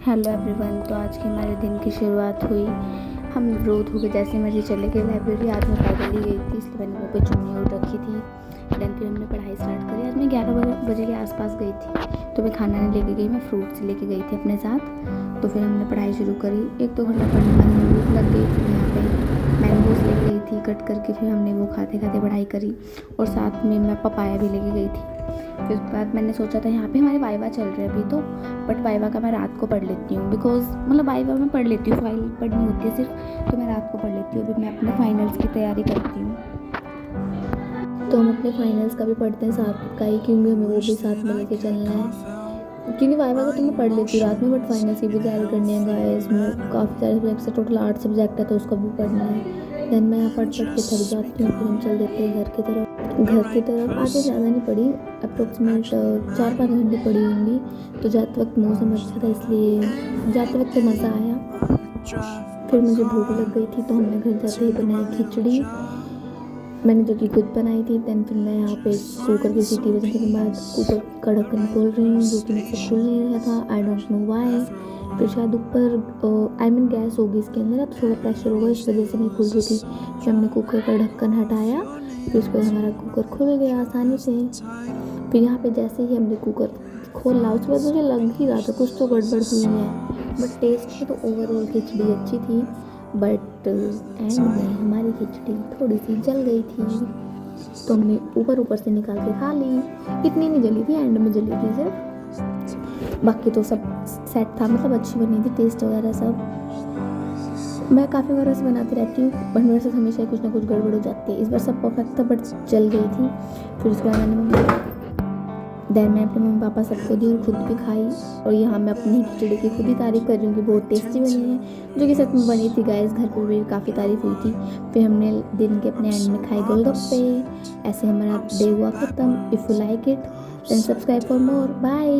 Hello everyone. तो आज की हमारे दिन की शुरुआत हुई, हम रोज हो गए जैसे मर्जी चले गए लाइब्रेरी। आज मैं पैदल ही गई थी, इसलिए मैंने मुँह पे चुन्नी ओढ़ रखी थी। देन फिर हमने पढ़ाई स्टार्ट करी। आज मैं 11 बजे के आसपास गई थी, तो मैं खाना नहीं लेके गई, मैं फ्रूट्स लेके गई थी अपने साथ। तो फिर हमने पढ़ाई शुरू करी। 1-2 घंटा पढ़ने के बाद हमें भूख लग गई थी, यहाँ पे मैंगोज लेके गई थी कट करके। फिर हमने वो खाते खाते पढ़ाई करी और साथ में मैं पपाया भी लेके गई थी। फिर उसके बाद मैंने सोचा था यहाँ पे हमारे वाइवा चल रहे हैं अभी तो, बट वाइवा का मैं रात को पढ़ लेती हूँ, बिकॉज मतलब वाइवा में पढ़ लेती हूँ, फाइल पढ़नी होती है सिर्फ, तो मैं रात को पढ़ लेती हूँ। अभी मैं अपने फाइनल्स की तैयारी करती हूँ, तो हम अपने फाइनल्स का भी पढ़ते हैं साथ का ही, क्योंकि हमें वो भी साथ में लेके चलना है। क्योंकि वाइवा का तो मैं पढ़ लेती हूँ रात में, बट फाइनल्स की भी तैयारी करनी है गाइस। में काफ़ी सारे सब्जेक्ट्स है, टोटल 8 सब्जेक्ट है, तो उसका भी पढ़ना है। देन मैं यहाँ पढ़ के थक जाती हूँ, फिर हम चल देते हैं घर की तरफ। आज तो ज़्यादा नहीं पढ़ी, अप्रोक्सीमेट 4-5 घंटे पढ़ी होंगी। तो जाते वक्त मौसम अच्छा था, इसलिए जाते वक्त तो मज़ा आया। फिर मुझे भूख लग गई थी, तो हमने घर जाते ही बनाई खिचड़ी, मैंने जो कि खुद बनाई थी। देन फिर मैं यहाँ पे कुकर की सीटी बजने के बाद कुकर का ढक्कन खोल रही हूँ, जो कि मुझसे खुल नहीं रहा था, आई डोंट नो व्हाई। फिर शायद ऊपर आई मीन गैस होगी इसके अंदर, तो थोड़ा प्रेशर होगा, इस वजह से नहीं खुल रही थी। फिर हमने कुकर का ढक्कन हटाया, फिर उसके बाद हमारा कुकर खुल गया आसानी से। फिर यहाँ पे जैसे ही हमने कुकर खोला, उसके बाद मुझे लग ही रहा था कुछ तो गड़बड़ हुई है, बट टेस्ट में तो ओवरऑल खिचड़ी अच्छी थी। बट एंड में हमारी खिचड़ी थोड़ी सी जल गई थी, तो हमने ऊपर से निकाल के खा ली। इतनी नहीं जली थी, एंड में जली थी सिर्फ, बाकी तो सब सेट था, मतलब अच्छी बनी थी, टेस्ट वगैरह सब। मैं काफ़ी बार ऐसे बनाती रहती हूँ, बट मेरे साथ हमेशा कुछ ना कुछ गड़बड़ हो जाती है। इस बार सब परफेक्ट था, बट जल गई थी। फिर उसके बाद मैं अपने मम्मी पापा सबको दी और खुद भी खाई। और यहाँ मैं अपनी खिचड़ी की खुद ही तारीफ़ कर रही हूँ कि बहुत टेस्टी बनी है, जो कि सच में बनी थी गाइस। घर पर भी काफ़ी तारीफ़ हुई थी। फिर हमने दिन के अपने एंड में खाए गोलगप्पे। ऐसे हमारा डे हुआ ख़त्म। If you like it then subscribe for more. Bye.